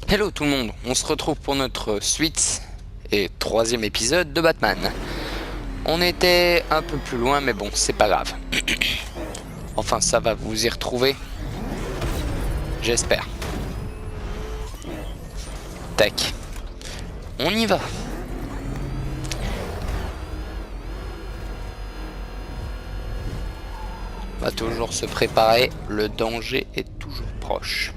Hello tout le monde, on se retrouve pour notre suite et troisième épisode de Batman. On était un peu plus loin mais bon, c'est pas grave. Enfin ça va, vous y retrouver. J'espère. Tac. On y va. On va toujours se préparer, le danger est toujours proche.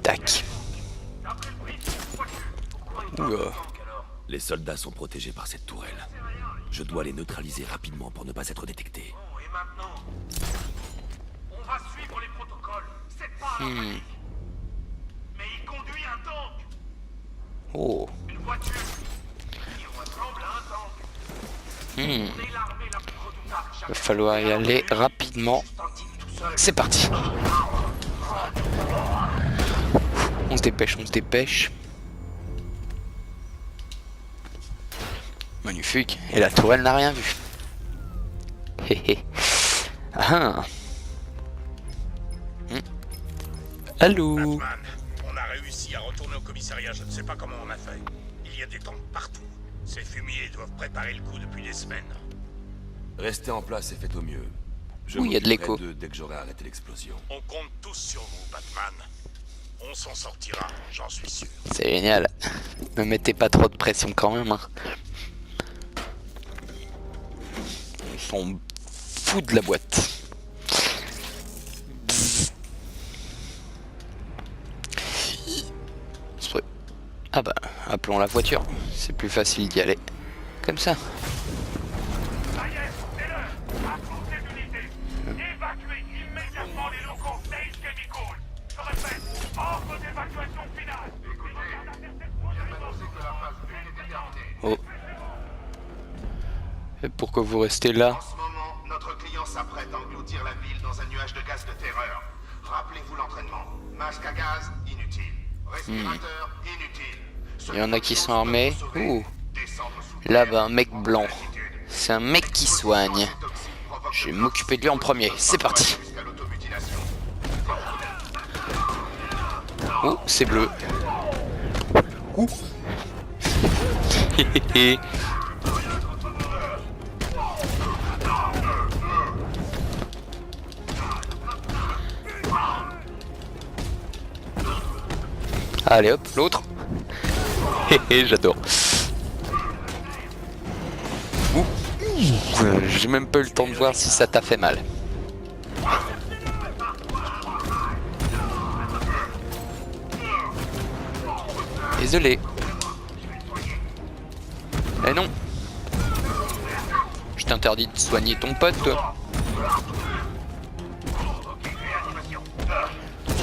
Tac. Oula. Les soldats sont protégés par cette tourelle. Je dois les neutraliser rapidement pour ne pas être détecté. Et maintenant, on va suivre les protocoles. C'est pas un raid. Mais il conduit un tank. Oh. Une voiture qui ressemble à un tank. On est l'armée la plus redoutable. Il va falloir y aller rapidement. C'est parti. On se dépêche, on se dépêche. Magnifique. Et la tourelle n'a rien vu. Hé hé. Ah. Allô. Batman, on a réussi à retourner au commissariat. Je ne sais pas comment on a fait. Il y a des tanks partout. Ces fumiers doivent préparer le coup depuis des semaines. Restez en place et faites au mieux. Je Oui, il y a de l'écho. m'occuperai d'eux dès que j'aurai arrêté l'explosion. On compte tous sur vous, Batman. On s'en sortira, j'en suis sûr. C'est génial. Ne mettez pas trop de pression quand même. Hein. Ils sont fous de la boîte. Ah bah, appelons la voiture. C'est plus facile d'y aller. Comme ça. Ça y est, c'est l'heure. Apportez l'unité. Évacuez immédiatement les locaux d'Ace Chemicals. Je répète, ordre d'évacuation finale. Oh. Et pourquoi vous restez là? En ce moment, notre client s'apprête à engloutir la ville dans un nuage de gaz de terreur. Rappelez-vous l'entraînement. Masque à gaz, inutile. Respirateur, inutile. Il y en a qui sont armés. Ouh. Là-bas, un mec blanc. C'est un mec qui soigne. Je vais m'occuper de lui en premier. C'est parti. Oh, c'est bleu. Ouh. Allez hop, l'autre. J'adore. Ouh. J'ai même pas eu le temps de voir si ça t'a fait mal. Désolé. Eh non. Je t'interdis de soigner ton pote, toi.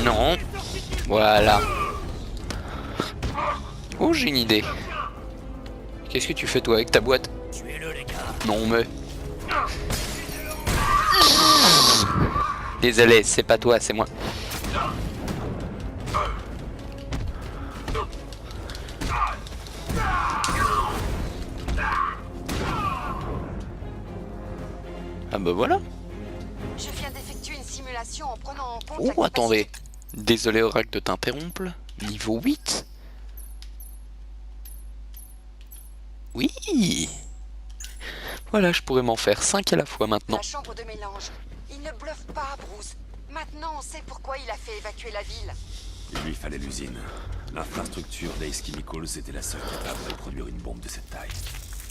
Non. Voilà. Oh, j'ai une idée. Qu'est-ce que tu fais toi avec ta boîte? Tuez-le, les gars. Non, mais... Désolé, c'est pas toi, c'est moi. Ah bah voilà. Je viens d'effectuer une simulation en prenant en compte la Oh, attendez. capacité- Désolé, Oracle, de t'interrompre. Niveau 8. Oui. Voilà, je pourrais m'en faire 5 à la fois maintenant. La chambre de mélange. Il ne bluffe pas, Bruce. Maintenant, on sait pourquoi il a fait évacuer la ville. Il lui fallait l'usine. L'infrastructure d'Ace Chemicals était la seule capable de produire une bombe de cette taille.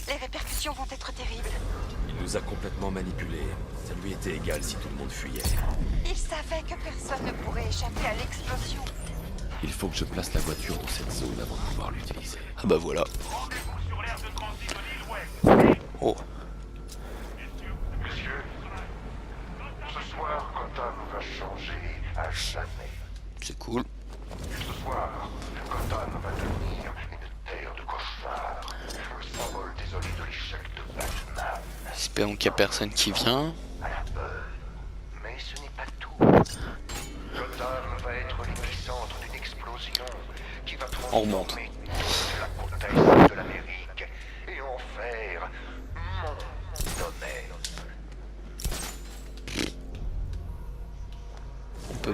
Les répercussions vont être terribles. Il nous a complètement manipulés. Ça lui était égal si tout le monde fuyait. Il savait que personne ne pourrait échapper à l'explosion. Il faut que je place la voiture dans cette zone avant de pouvoir l'utiliser. Ah bah voilà. Rendez-vous sur l'aire de transit de l'île Ouest. Oh. Messieurs, ce soir, Gotham va changer à jamais. C'est cool. Ce soir, Gotham va devenir une terre de cauchemars, le symbole désolé de l'échec de Batman. Espérons qu'il n'y a personne qui vient. À la peur. Mais ce n'est pas tout. Gotham va être l'épicentre d'une explosion qui va On remonte. transformer toute la côte est de l'Amérique et en faire mon domaine.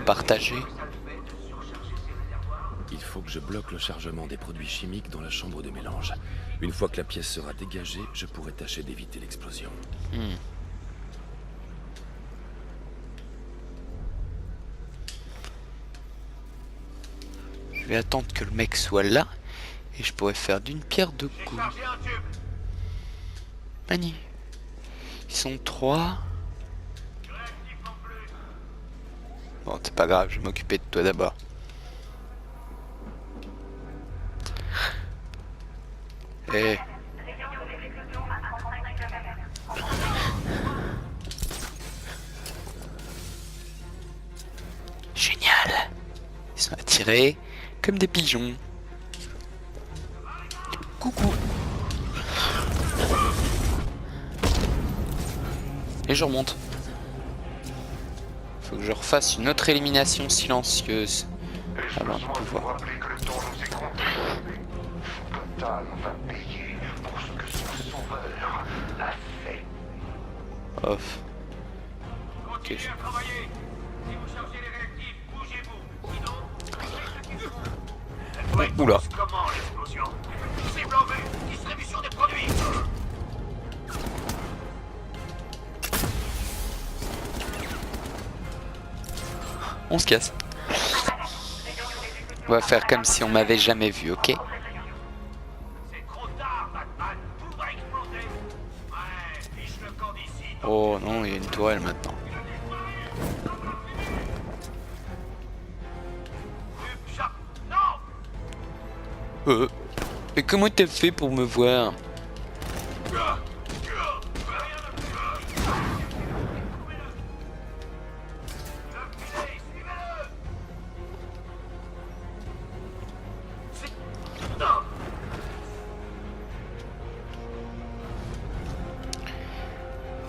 partager. Il faut que je bloque le chargement des produits chimiques dans la chambre de mélange. Une fois que la pièce sera dégagée, je pourrai tâcher d'éviter l'explosion. Je vais attendre que le mec soit là et je pourrais faire d'une pierre deux coups. Chargé un tube. Mani. Ils sont 3. Bon, c'est pas grave, je vais m'occuper de toi d'abord. Eh. Génial. Ils sont attirés comme des pigeons. Coucou. Et je remonte. Faut que je refasse une autre élimination silencieuse avant de pouvoir. Rappeler que le temps nous est compté. Gotham va payer pour ce que son sauveur a fait. Off. Continuez à travailler. Si vous chargez les réactifs, bougez-vous. Sinon, Oula. comment l'explosion? Cible en vue. Distribution des produits. On se casse. On va faire comme si on m'avait jamais vu, ok? C'est trop tard, Batman. Tout va exploser. Ouais, fiche le camp d'ici. Oh non, il y a une tourelle maintenant. Non. Et comment t'as fait pour me voir?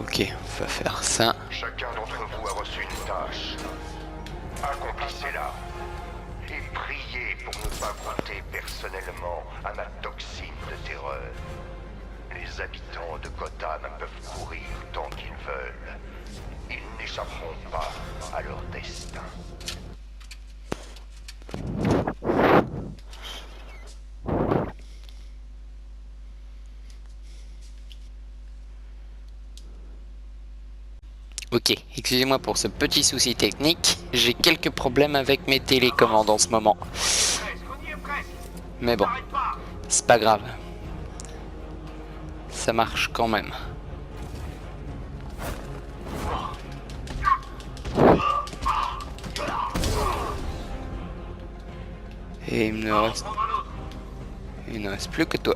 Ok, on va faire ça. Chacun d'entre vous a reçu une tâche. Accomplissez-la. Et priez pour ne pas goûter personnellement à ma toxine de terreur. Les habitants de Gotham peuvent courir tant qu'ils veulent. Ils n'échapperont pas à leur destin. Ok, excusez-moi pour ce petit souci technique. J'ai quelques problèmes avec mes télécommandes en ce moment. Mais bon, c'est pas grave. Ça marche quand même. Et il ne reste plus que toi.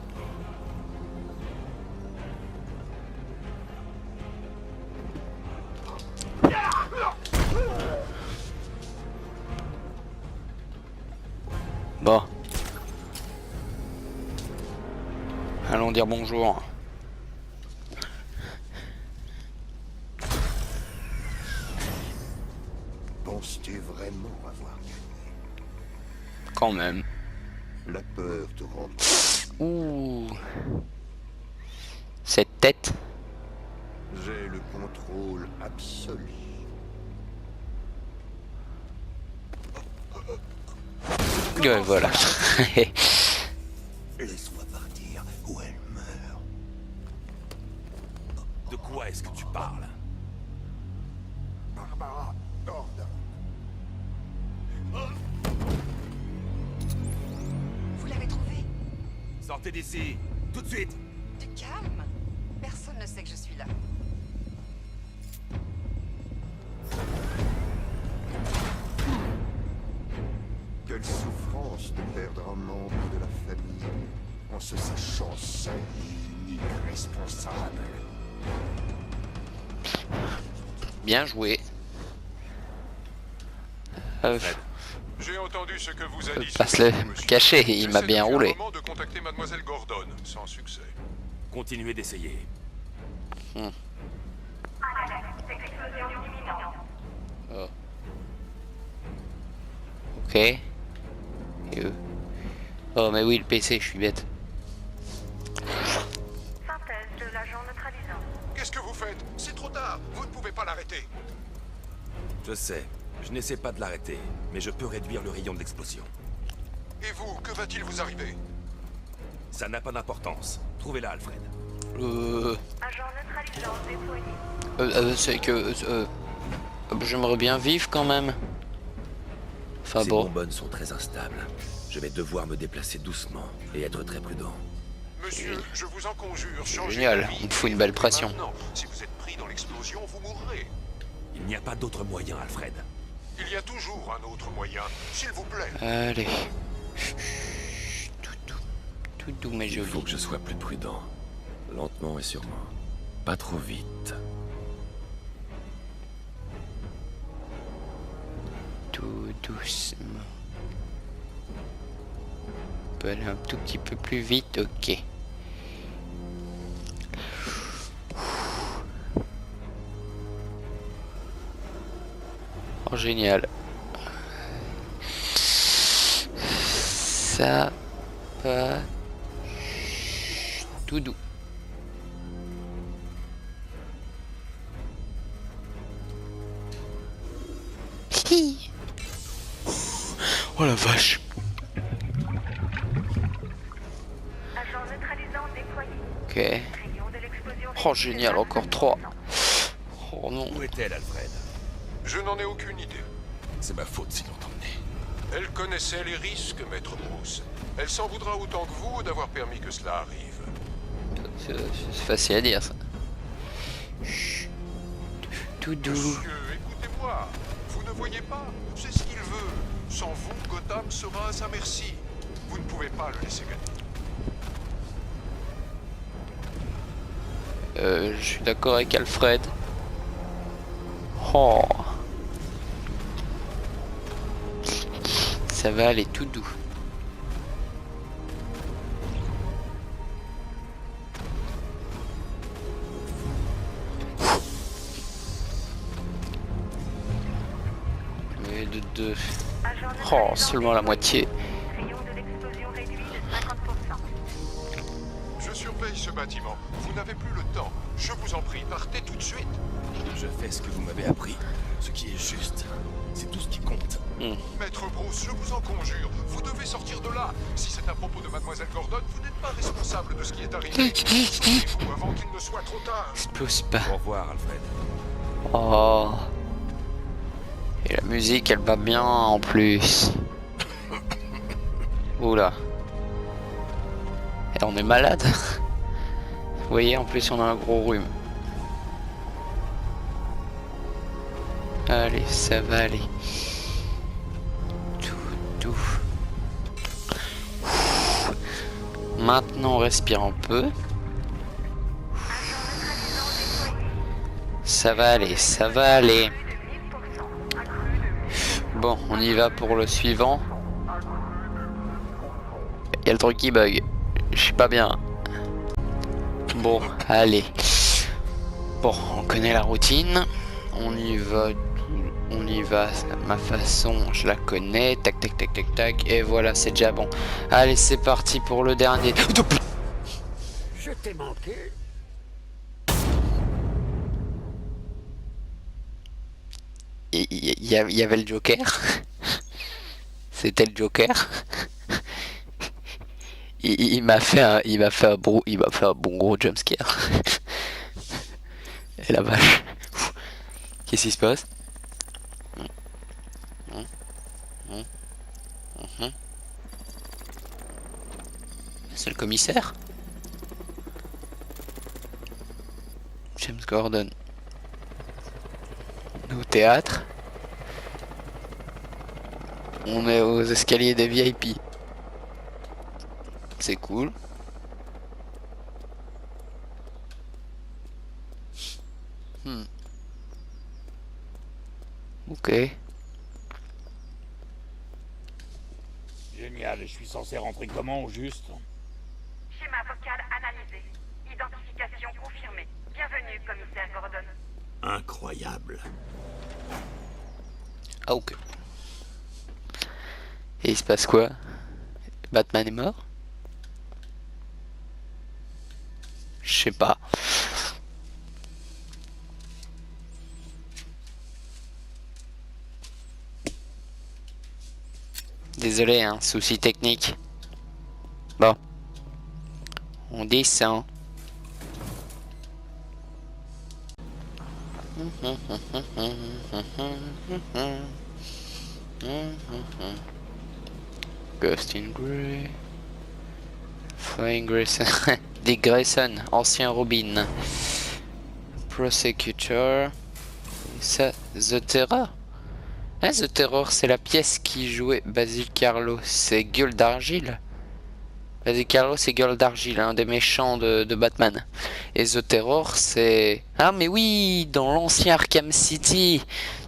Bon. Allons dire bonjour. Penses-tu vraiment avoir gagné? Quand même. La peur te rend... Ouh. Cette tête. J'ai le contrôle absolu. Ouais, voilà. Laisse-moi partir ou elle meurt. De quoi est-ce que tu parles? Barbara Gordon. Vous l'avez trouvé? Sortez d'ici, tout de suite! Du calme. Personne ne sait que je suis là. Quelle souffrance de perdre un membre de la famille en se sachant seul et unique responsable. Bien joué. J'ai entendu ce que vous a dit. Pas se le monsieur. cacher, il m'a J'essaie bien depuis un roulé. moment de contacter Mademoiselle Gordon, sans succès. Continuez d'essayer. Oh. Ok. Et eux. Oh mais oui, le PC, je suis bête. Synthèse de l'agent neutralisant. Qu'est-ce que vous faites? C'est trop tard. Vous ne pouvez pas l'arrêter. Je sais. Je n'essaie pas de l'arrêter, mais je peux réduire le rayon de l'explosion. Et vous, que va-t-il vous arriver? Ça n'a pas d'importance. Trouvez-la, Alfred. Agent neutralisant déployé. C'est que... j'aimerais bien vivre quand même. Enfin Ces bon. bonbonnes sont très instables. Je vais devoir me déplacer doucement et être très prudent. Monsieur, je vous en conjure, changez Génial, d'avis. on me fout une belle pression. Maintenant, si vous êtes pris dans l'explosion, vous mourrez. Il n'y a pas d'autre moyen, Alfred. Il y a toujours un autre moyen, s'il vous plaît. Allez. Tout doux mais Il joli. faut que je sois plus prudent. Lentement et sûrement. Pas trop vite. Tout doucement. On peut aller un tout petit peu plus vite, ok. Oh, génial. Ça va tout doux. Hi. Oh la vache. Agent neutralisant déployé. Ok. Rayon de l'explosion. Oh génial, encore 3. Oh non. Où est-elle, Alfred? Je n'en ai aucune idée. C'est ma faute si l'on t'emmenait. Elle connaissait les risques, maître Bruce. Elle s'en voudra autant que vous d'avoir permis que cela arrive. C'est facile à dire ça. Chut. Tout doux. Monsieur, écoutez-moi. Vous ne voyez pas, c'est ce qu'il veut. Sans vous, Gotham sera à sa merci. Vous ne pouvez pas le laisser gagner. Je suis d'accord avec Alfred. Oh. Ça va aller tout doux. Mais de... Agent Oh, neutralisant seulement la moitié. Rayon de l'explosion réduit de 50%. Je surveille ce bâtiment. Vous n'avez plus le temps. Je vous en prie, partez tout de suite. Je fais ce que vous m'avez appris. Ce qui est juste. C'est tout ce qui compte. Maître Bruce, je vous en conjure, vous devez sortir de là. Si c'est à propos de Mademoiselle Gordon, vous n'êtes pas responsable de ce qui est arrivé. Sauvez-vous avant qu'il ne soit trop tard. Explose pas. Au revoir, Alfred. Oh. Et la musique, elle va bien en plus. Oula. Et on est malade. Vous voyez, en plus on a un gros rhume. Allez, ça va aller. Tout. Maintenant on respire un peu. Ça va aller, ça va aller. Bon, on y va pour le suivant. Il y a le truc qui bug. Je suis pas bien. Bon, allez. Bon, on connaît la routine. On y va. On y va. Ma façon, je la connais. Tac, tac, tac, tac, tac. Et voilà, c'est déjà bon. Allez, c'est parti pour le dernier. Je t'ai manqué. Il y avait le Joker. C'était le Joker. Il m'a fait un bon gros jumpscare. Et la vache. Qu'est-ce qui se passe? C'est le commissaire? James Gordon. On est au théâtre. On est aux escaliers des VIP. C'est cool. Ok. Génial, et je suis censé rentrer comment au juste? Schéma vocal analysé. Identification confirmée. Bienvenue, commissaire Gordon. Incroyable. Ah ok. Et il se passe quoi? Batman est mort? Je sais pas. Désolé, hein, souci technique. Bon. On descend. Ghost in Grey. Flying Grayson. Dick Grayson, ancien Robin. Prosecutor. Et ça, The Terror. Hein, The Terror, c'est la pièce qui jouait Basil Karlo. C'est Gueule d'Argile. Basil Karlo, c'est Gueule d'Argile, un des méchants de Batman. Et The Terror, c'est... Ah, mais oui, dans l'ancien Arkham City.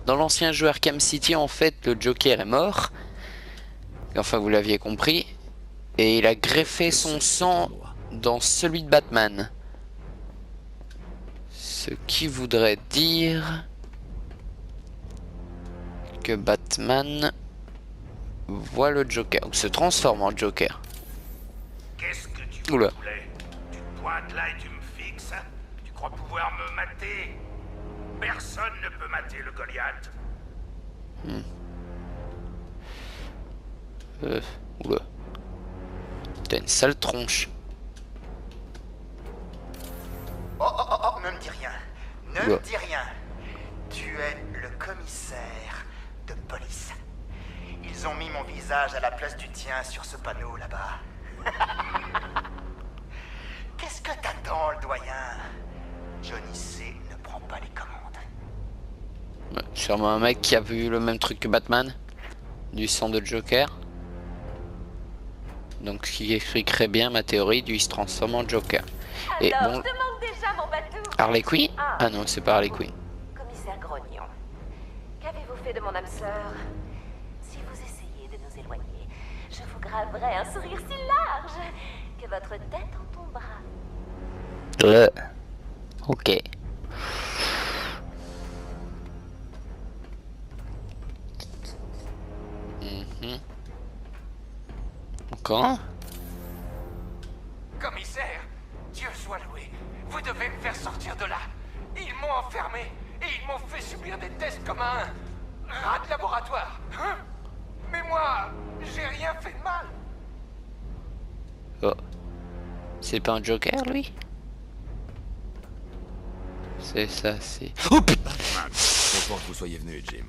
Dans l'ancien jeu Arkham City, en fait, le Joker est mort. Enfin, vous l'aviez compris. Et il a greffé son sang dans celui de Batman. Ce qui voudrait dire que Batman voit le Joker, ou se transforme en Joker. Qu'est-ce que tu Oula. voulais? Tu te pointes là et tu me fixes? Tu crois pouvoir me mater? Personne ne peut mater le Goliath. Oula. T'as une sale tronche. Oh, oh, oh, oh, ne me dis rien. Ne Oula. me dis rien. Tu es le commissaire de police. Ils ont mis mon visage à la place du tien sur ce panneau là-bas. Qu'est-ce que t'attends, le doyen? Johnny C ne prend pas les commandes. Ouais, sûrement un mec qui a vu le même truc que Batman. Du sang de Joker. Donc ce qui expliquerait bien ma théorie du il se transforme en Joker. Et Alors, bon, je te manque déjà, mon bateau. Harley Quinn? Ah non, c'est pas Harley Quinn. Commissaire Grognon, qu'avez-vous fait de mon âme sœur? Si vous essayez de nous éloigner, je vous graverai un sourire si large que votre tête en tombera. Ok. Encore? Commissaire, Dieu soit loué. Vous devez me faire sortir de là. Ils m'ont enfermé et ils m'ont fait subir des tests comme un rat de laboratoire. Hein? Mais moi, j'ai rien fait de mal. Oh. C'est pas un Joker, lui? C'est ça, c'est... Oh putain! Content que vous soyez venu, Jim.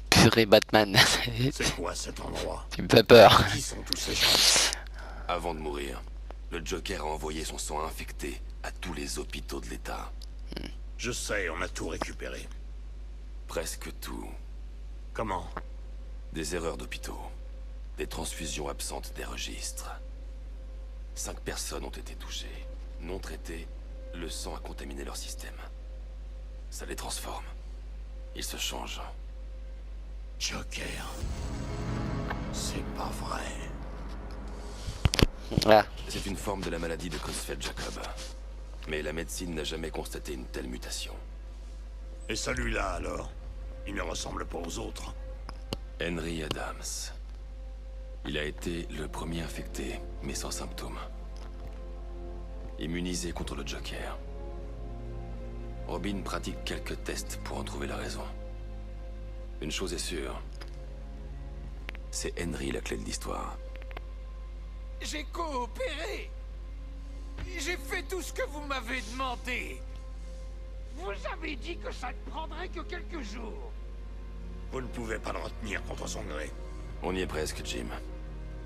Purée Batman. C'est quoi cet endroit? Tu me fais peur. Qui sont tous ces gens? Avant de mourir, le Joker a envoyé son sang infecté à tous les hôpitaux de l'État. Je sais, on a tout récupéré. Presque tout. Comment? Des erreurs d'hôpitaux. Des transfusions absentes des registres. 5 personnes ont été touchées. Non traitées, le sang a contaminé leur système. Ça les transforme. Ils se changent. Joker. C'est pas vrai. Ah. C'est une forme de la maladie de Creutzfeldt-Jakob. Mais la médecine n'a jamais constaté une telle mutation. Et celui-là, alors? Il ne ressemble pas aux autres. Henry Adams. Il a été le premier infecté, mais sans symptômes. Immunisé contre le Joker. Robin pratique quelques tests pour en trouver la raison. Une chose est sûre. C'est Henry la clé de l'histoire. J'ai coopéré. J'ai fait tout ce que vous m'avez demandé. Vous avez dit que ça ne prendrait que quelques jours. Vous ne pouvez pas le retenir contre son gré. On y est presque, Jim.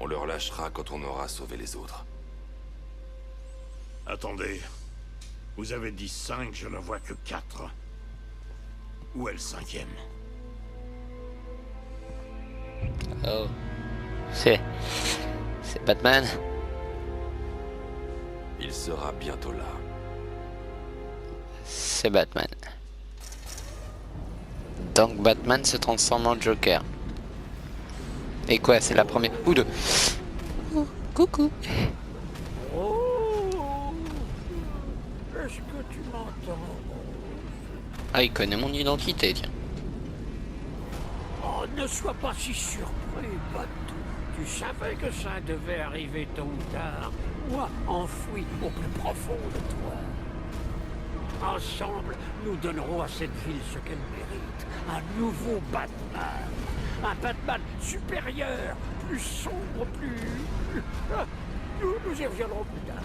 On le relâchera quand on aura sauvé les autres. Attendez. Vous avez dit 5, je ne vois que 4. Où est le 5e? Oh. C'est Batman. Il sera bientôt là. C'est Batman. Donc Batman se transforme en Joker. Et quoi, c'est la première... Ou deux. Oh, coucou. Oh, est-ce que tu m'entends? Ah, il connaît mon identité, tiens. Oh, ne sois pas si surpris, bateau. Tu savais que ça devait arriver tôt ou tard. Moi, enfoui au plus profond de toi. Ensemble, nous donnerons à cette ville ce qu'elle mérite. Un nouveau Batman. Un Batman supérieur, plus sombre, plus... Nous y reviendrons plus tard.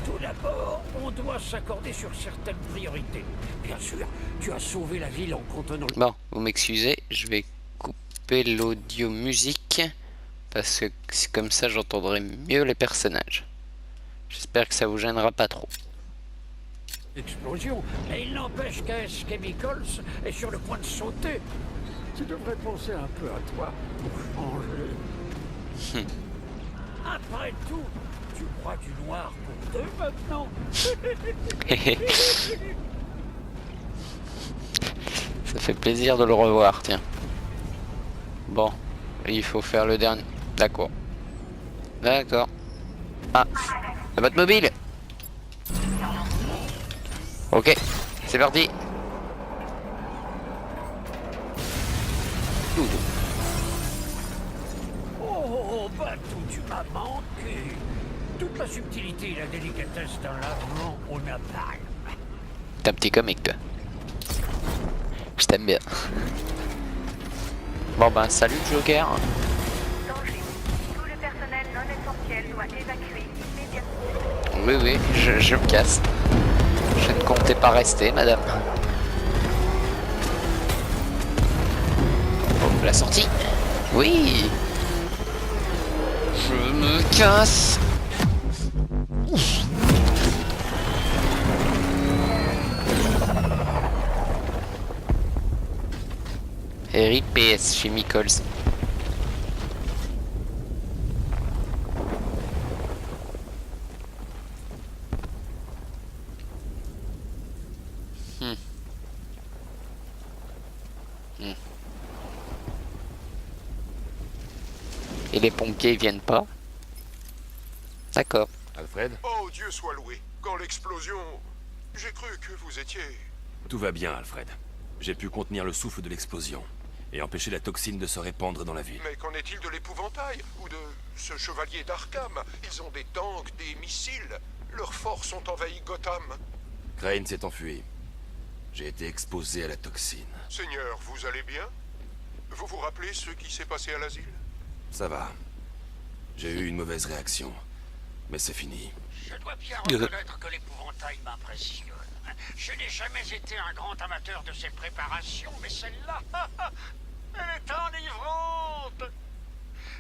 Tout d'abord, on doit s'accorder sur certaines priorités. Bien sûr, tu as sauvé la ville en contenant... Bon, vous m'excusez, je vais couper l'audio musique parce que c'est comme ça j'entendrai mieux les personnages. J'espère que ça vous gênera pas trop. Explosion, et il n'empêche qu'AS Chemicals est sur le point de sauter. Tu devrais penser un peu à toi pour changer. Après tout, tu crois du noir pour deux maintenant. Ça fait plaisir de le revoir, tiens. Bon, il faut faire le dernier. D'accord. D'accord. Ah, la Batmobile. Ok, c'est parti. Oh, Batou, tu m'as manqué. Toute la subtilité et la délicatesse d'un lavement au napalm. T'es un petit comique, toi. Je t'aime bien. Bon ben, salut Joker. Danger. Tout le personnel non essentiel doit évacuer immédiatement. Oui, oui, je me casse. Je ne comptais pas rester, madame. Oh, la sortie. Oui. Je me casse. RIPS Chemicals. Et les pompiers viennent pas? D'accord. Alfred? Oh, Dieu soit loué. Quand l'explosion... J'ai cru que vous étiez... Tout va bien, Alfred. J'ai pu contenir le souffle de l'explosion et empêcher la toxine de se répandre dans la ville. Mais qu'en est-il de l'épouvantail? Ou de ce chevalier d'Arkham? Ils ont des tanks, des missiles. Leurs forces ont envahi Gotham. Crane s'est enfui. J'ai été exposé à la toxine. Seigneur, vous allez bien? Vous vous rappelez ce qui s'est passé à l'asile? Ça va. J'ai eu une mauvaise réaction. Mais c'est fini. Je dois bien reconnaître que l'épouvantail m'impressionne. Je n'ai jamais été un grand amateur de ces préparations, mais celle-là, elle est enivrante.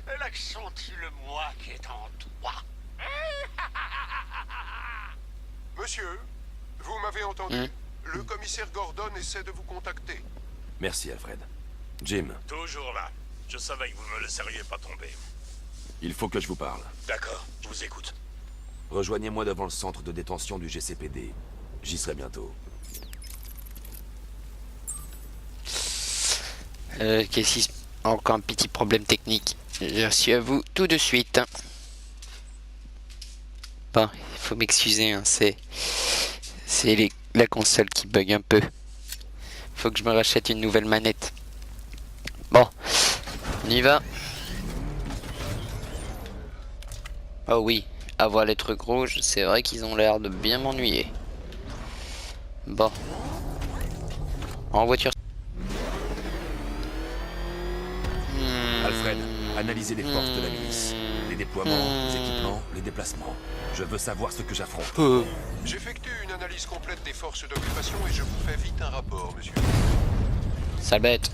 Elle accentue le moi qui est en toi. Monsieur, vous m'avez entendu? Le commissaire Gordon essaie de vous contacter. Merci, Alfred. Jim. Toujours là. Je savais que vous ne me laisseriez pas tomber. Il faut que je vous parle. D'accord, je vous écoute. Rejoignez-moi devant le centre de détention du GCPD. J'y serai bientôt. Qu'est-ce qui se... Encore un petit problème technique. Je suis à vous tout de suite. Bon, il faut m'excuser, hein, c'est la console qui bug un peu. Faut que je me rachète une nouvelle manette. Bon, on y va. Oh oui, avoir les trucs rouges, c'est vrai qu'ils ont l'air de bien m'ennuyer. Bon. En voiture. Alfred, analysez les forces de la milice. Les déploiements, les équipements, les déplacements. Je veux savoir ce que j'affronte. J'effectue une analyse complète des forces d'occupation et je vous fais vite un rapport, monsieur. Sale bête.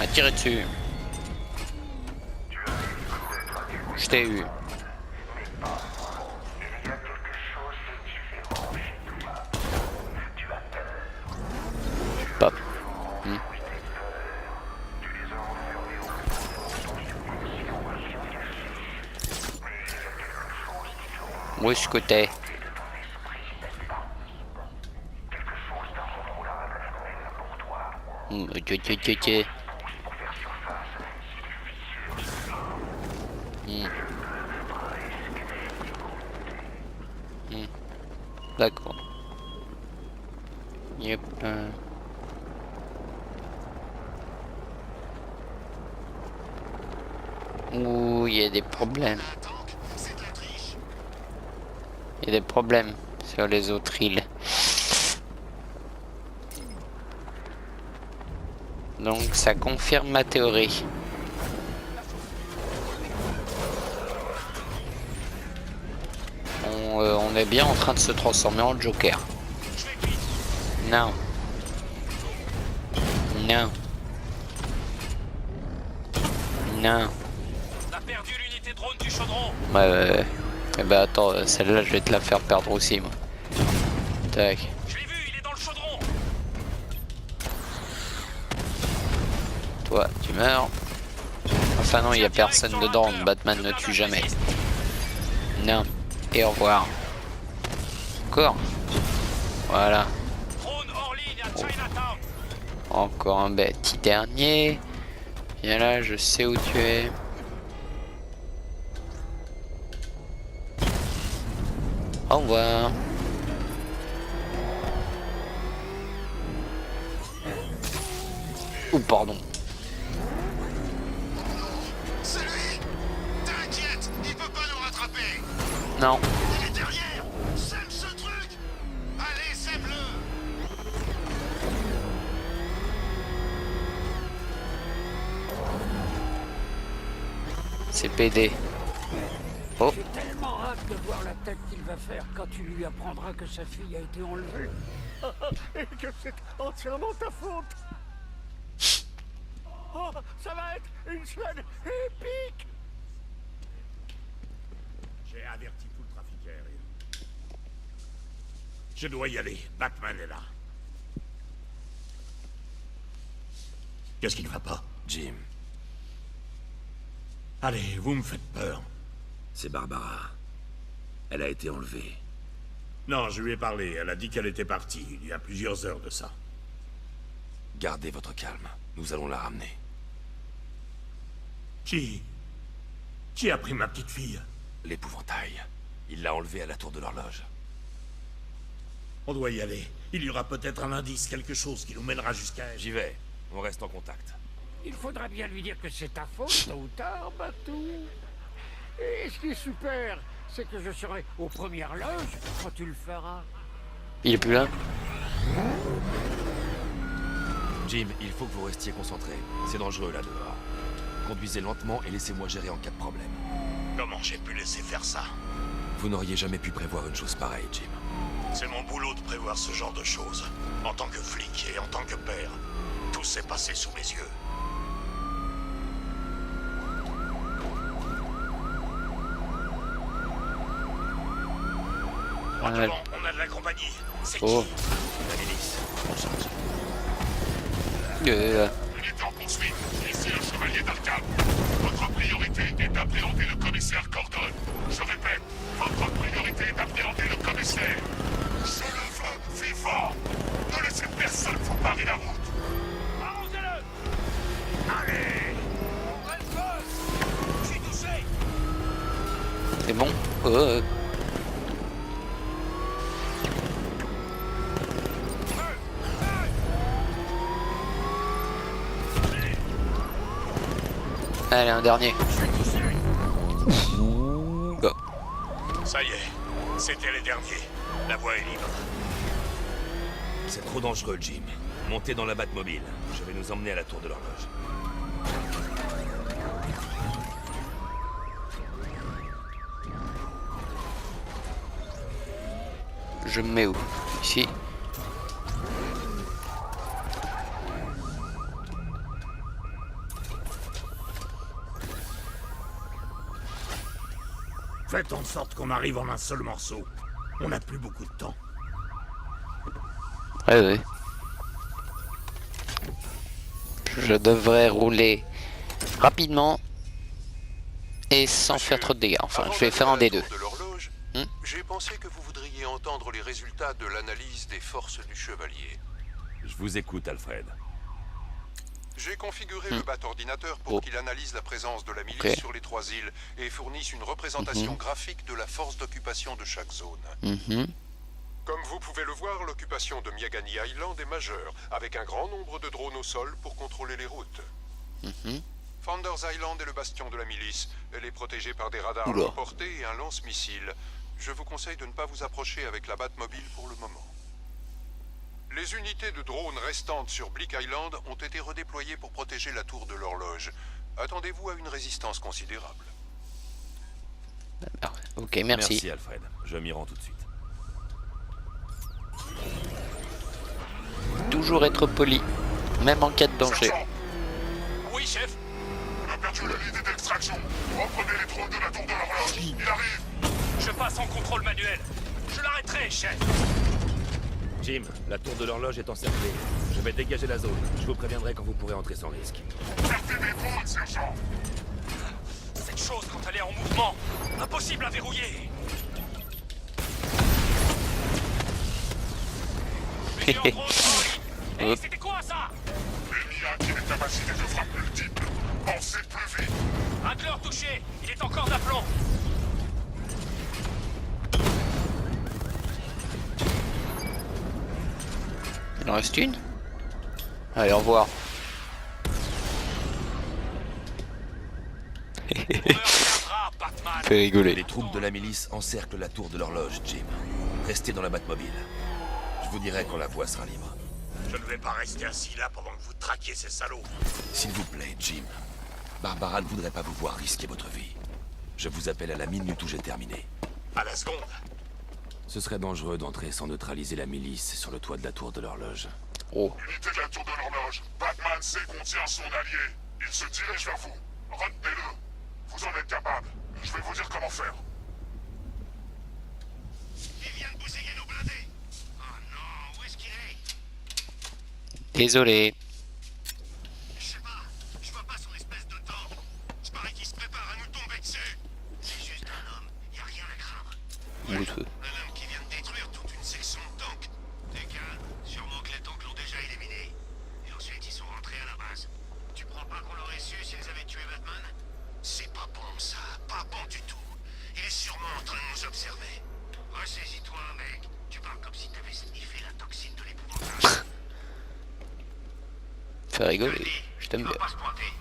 À tirer dessus. Je t'ai eu. Pop. Où est-ce que t'es? D'accord. Yep. Ouh, il y a des problèmes. Il y a des problèmes sur les autres îles. Donc ça confirme ma théorie. On est bien en train de se transformer en Joker. Non. Non. Non. On a perdu l'unité drone du chaudron. Ouais. Eh ben attends, celle-là je vais te la faire perdre aussi moi. Tac. Je l'ai vu, il est dans le chaudron. Toi, tu meurs. Enfin non, il y a personne dedans, Batman ne tue jamais. Non. Et au revoir. Encore. Voilà. Encore un petit dernier. Viens là, je sais où tu es. Au revoir. Oh pardon. C'est lui. T'inquiète, il peut pas nous rattraper. Non. Il est derrière. Sème ce truc. Allez, sème-le. C'est PD. Oh. J'ai tellement hâte de voir la tête qu'il va faire quand tu lui apprendras que sa fille a été enlevée. Et que c'est entièrement ta faute. Oh, ça va être une scène épique. J'ai averti tout le trafic aérien. Je dois y aller. Batman est là. Qu'est-ce qui ne va pas? Jim. Allez, vous me faites peur. C'est Barbara. Elle a été enlevée. Non, je lui ai parlé. Elle a dit qu'elle était partie, il y a plusieurs heures de ça. Gardez votre calme. Nous allons la ramener. Qui a pris ma petite fille? L'épouvantail. Il l'a enlevée à la tour de l'horloge. On doit y aller. Il y aura peut-être un indice, quelque chose qui nous mènera jusqu'à elle. J'y vais. On reste en contact. Il faudra bien lui dire que c'est ta faute, tôt ou tard, Batou. Et ce qui est super, c'est que je serai aux premières loges quand tu le feras. Il est plus là. Jim, il faut que vous restiez concentré. C'est dangereux là dehors. Conduisez lentement et laissez-moi gérer en cas de problème. Comment j'ai pu laisser faire ça? Vous n'auriez jamais pu prévoir une chose pareille, Jim. C'est mon boulot de prévoir ce genre de choses. En tant que flic et en tant que père, tout s'est passé sous mes yeux. On a de la compagnie. C'est oh. qui? La milice. On change. Il est en poursuite. Ici le chevalier d'Arkham. Votre priorité est d'appréhender le commissaire Gordon. Je répète, votre priorité est d'appréhender le commissaire. Je le veux vivant. Ne laissez personne vous barrer la route. Arrosez-le. Allez. On reste feu. Je suis touché. C'est bon. Allez, un dernier. Go. Ça y est, c'était les derniers. La voie est libre. C'est trop dangereux, Jim. Montez dans la Batmobile. Je vais nous emmener à la tour de l'horloge. Je me mets où? Ici. Faites en sorte qu'on arrive en un seul morceau. On n'a plus beaucoup de temps. Ouais. Je devrais rouler rapidement et sans faire trop de dégâts. Enfin, je vais faire un des deux. J'ai pensé que vous voudriez entendre les résultats de l'analyse des forces du chevalier. Je vous écoute, Alfred. J'ai configuré le Bat-ordinateur pour qu'il analyse la présence de la milice sur les 3 îles et fournisse une représentation graphique de la force d'occupation de chaque zone. Comme vous pouvez le voir, l'occupation de Miagani Island est majeure, avec un grand nombre de drones au sol pour contrôler les routes. Founders Island est le bastion de la milice. Elle est protégée par des radars longue portée et un lance-missile. Je vous conseille de ne pas vous approcher avec la Batmobile pour le moment. Les unités de drones restantes sur Bleak Island ont été redéployées pour protéger la tour de l'horloge. Attendez-vous à une résistance considérable. Ok, merci. Merci Alfred, je m'y rends tout de suite. Toujours être poli, même en cas de danger. Oui, chef. On a perdu l'unité d'extraction. Reprenez les drones de la tour de l'horloge. Il arrive. Je passe en contrôle manuel. Je l'arrêterai, chef. Jim, la tour de l'horloge est encerclée. Je vais dégager la zone. Je vous préviendrai quand vous pourrez entrer sans risque. Partez mes drones, sergent. Cette chose, quand elle est en mouvement, impossible à verrouiller. Hey, c'était quoi ça? L'ennemi a activé des capacités de frappe multiples. Pensez plus vite. Un chlore touché. Il est encore d'aplomb. Il en reste une? Allez, au revoir. Fait rigoler. Les troupes de la milice encerclent la tour de l'horloge, Jim. Restez dans la Batmobile. Je vous dirai quand la voie sera libre. Je ne vais pas rester assis là pendant que vous traquiez ces salauds. S'il vous plaît, Jim. Barbara ne voudrait pas vous voir risquer votre vie. Je vous appelle à la minute où j'ai terminé. À la seconde. Ce serait dangereux d'entrer sans neutraliser la milice sur le toit de la tour de l'horloge. Oh. Unité de la tour de l'horloge. Batman sait qu'on tient son allié. Il se dirige vers vous. Retenez-le. Vous en êtes capable. Je vais vous dire comment faire. Il vient de bousiller nos blindés. Oh non, où est-ce qu'il est? Désolé. Je sais pas. Je vois pas son espèce de temps. Je parie qu'il se prépare à nous tomber dessus. C'est juste un homme. Y a rien à craindre. Oui. Un homme qui vient de détruire toute une section de tanks. Des gars, sûrement que les tanks l'ont déjà éliminé. Et ensuite ils sont rentrés à la base. Tu crois pas qu'on l'aurait su s'ils avaient tué Batman? C'est pas bon ça, pas bon du tout. Il est sûrement en train de nous observer. Ressaisis-toi, mec. Tu parles comme si t'avais sniffé la toxine de l'épouvantable. Fait rigoler. Je t'aime bien. Pas se pointer.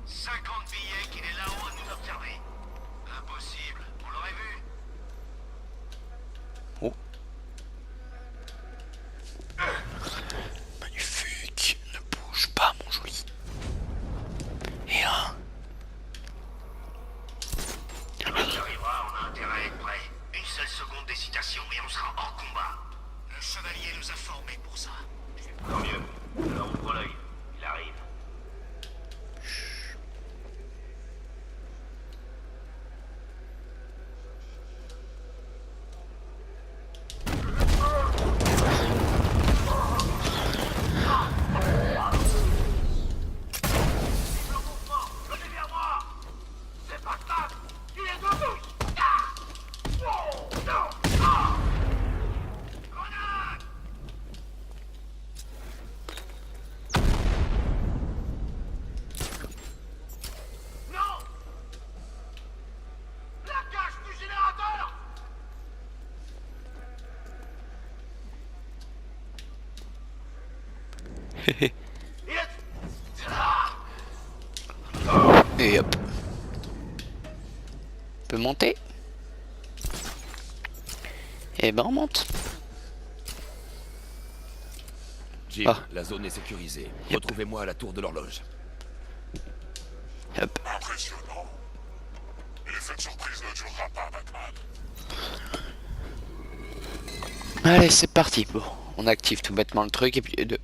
50 billets qu'il est là-haut à nous observer. Impossible, on l'aurait vu. Oh. Magnifique. Ne bouge pas, mon joli. Et un. Quand il arrivera, on a intérêt à être prêt. Une seule seconde d'hésitation et on sera hors combat. Le chevalier nous a formés pour ça. Tant mieux. Alors ouvre l'œil. Il arrive. Et hop. On peut monter. Et ben on monte. Jim, la zone est sécurisée. Retrouvez-moi à la tour de l'horloge. Hop. Impressionnant. Et l'effet de surprise ne durera pas, Batman. Allez, c'est parti. Bon, on active tout bêtement le truc et puis deux.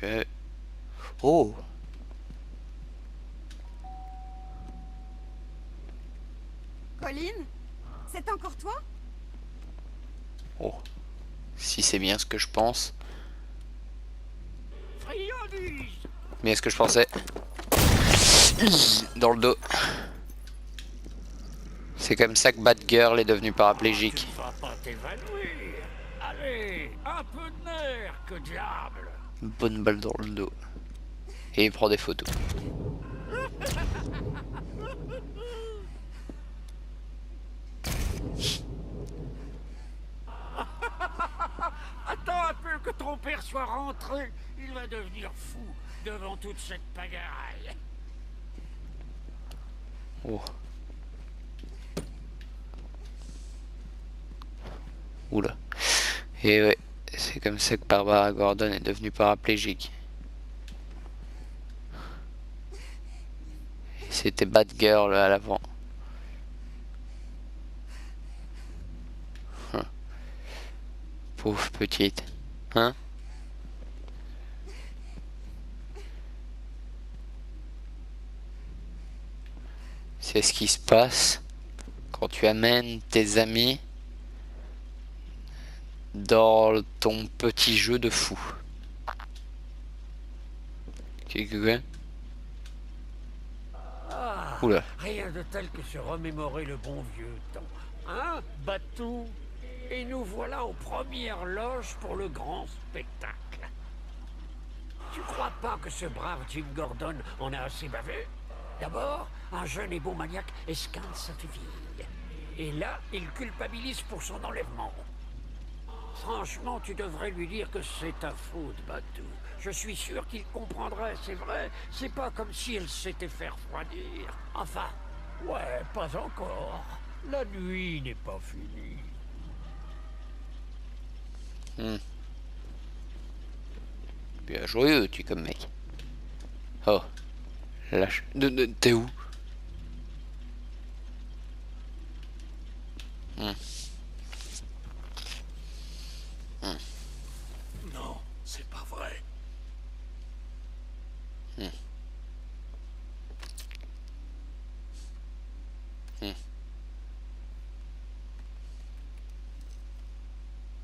Ok. Oh. Colin, c'est encore toi? Oh. Si c'est bien ce que je pense. Bien ce que je pensais. Dans le dos. C'est comme ça que Batgirl est devenue paraplégique. Tu vas pas t'évanouir. Allez, un peu de nerf, que diable. Une bonne balle dans le dos. Et il prend des photos. Attends un peu que ton père soit rentré. Il va devenir fou devant toute cette pagaille. Oh. Oula. Et ouais, c'est comme ça que Barbara Gordon est devenue paraplégique. C'était Batgirl à l'avant. Pauvre petite. Hein? C'est ce qui se passe quand tu amènes tes amis dans ton petit jeu de fou. Oula. Rien de tel que se remémorer le bon vieux temps. Hein, Batou? Et nous voilà aux premières loges pour le grand spectacle. Tu crois pas que ce brave Jim Gordon en a assez bavé? D'abord, un jeune et beau maniaque esquinte sa fille. Et là, il culpabilise pour son enlèvement. Franchement, tu devrais lui dire que c'est ta faute, Batou. Je suis sûr qu'il comprendrait, c'est vrai. C'est pas comme si elle s'était fait refroidir. Enfin, ouais, pas encore. La nuit n'est pas finie. Bien joyeux, tu comme mec. Oh. Lâche. T'es où? Non, c'est pas vrai.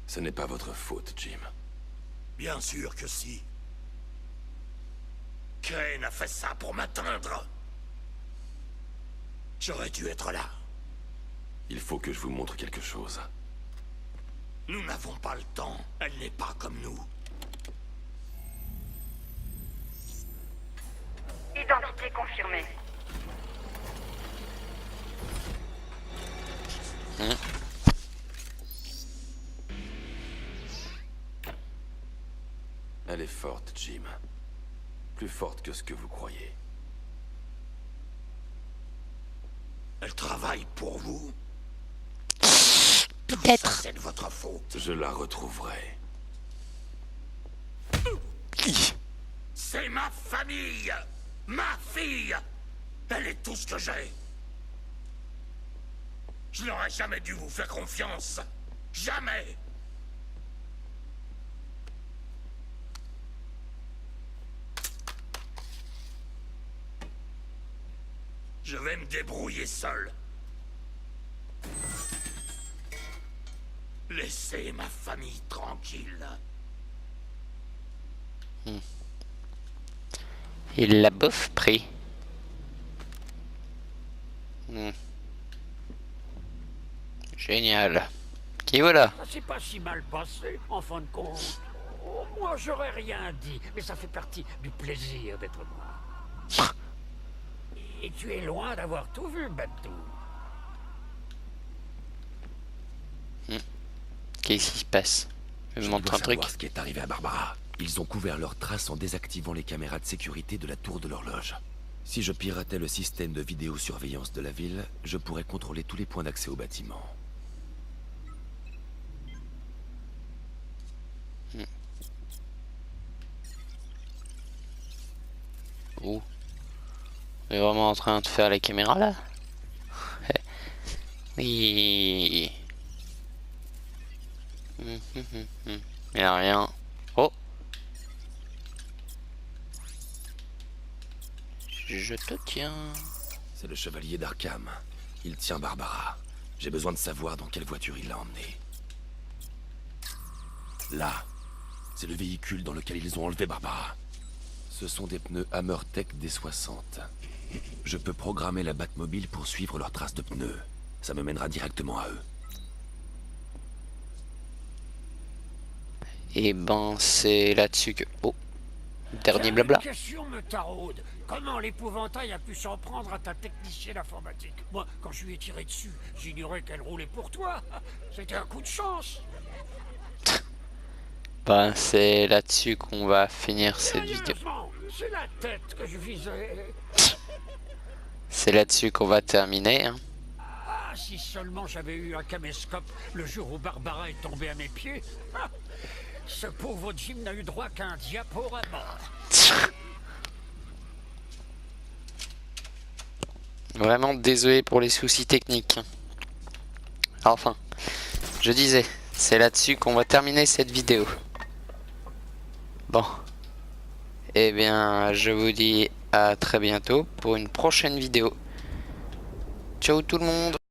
Ce n'est pas votre faute, Jim. Bien sûr que si. Kane a fait ça pour m'atteindre. J'aurais dû être là. Il faut que je vous montre quelque chose. Nous n'avons pas le temps. Elle n'est pas comme nous. Identité confirmée. Elle est forte, Jim. Plus forte que ce que vous croyez. Elle travaille pour vous? Peut-être. C'est de votre faute. Je la retrouverai. C'est ma famille! Ma fille! Elle est tout ce que j'ai! Je n'aurais jamais dû vous faire confiance! Jamais! Je vais me débrouiller seul. Laissez ma famille tranquille. Il l'a bof pris. Génial. Qui voilà? Ça s'est pas si mal passé, en fin de compte. Oh, moi, j'aurais rien dit, mais ça fait partie du plaisir d'être moi. Et tu es loin d'avoir tout vu, Batou. Qu'est-ce qui se passe? Je me montre un truc. Ce qui est arrivé à Barbara. Ils ont couvert leurs traces en désactivant les caméras de sécurité de la tour de l'horloge. Si je piratais le système de vidéosurveillance de la ville, je pourrais contrôler tous les points d'accès au bâtiment. Oh. On est vraiment en train de faire les caméras là? Oui. Il n'y a rien. Oh. Je te tiens. C'est le chevalier d'Arkham. Il tient Barbara. J'ai besoin de savoir dans quelle voiture il l'a emmenée. Là, c'est le véhicule dans lequel ils ont enlevé Barbara. Ce sont des pneus HammerTech D60. Je peux programmer la Batmobile pour suivre leurs traces de pneus. Ça me mènera directement à eux. Et ben c'est là-dessus que... Oh. Dernier blabla. Une question me taraude. Comment l'épouvantail a pu s'en prendre à ta technicienne informatique? Moi, quand je lui ai tiré dessus, j'ignorais qu'elle roulait pour toi. C'était un coup de chance. Ben c'est là-dessus qu'on va finir cette vidéo. C'est la tête que je visais. C'est là-dessus qu'on va terminer. Hein. Ah, Ah, si seulement j'avais eu un caméscope le jour où Barbara est tombée à mes pieds. Ah, ce pauvre Jim n'a eu droit qu'à un diaporama. Vraiment désolé pour les soucis techniques. Enfin, je disais, c'est là-dessus qu'on va terminer cette vidéo. Bon. Eh bien, je vous dis à très bientôt pour une prochaine vidéo. Ciao tout le monde!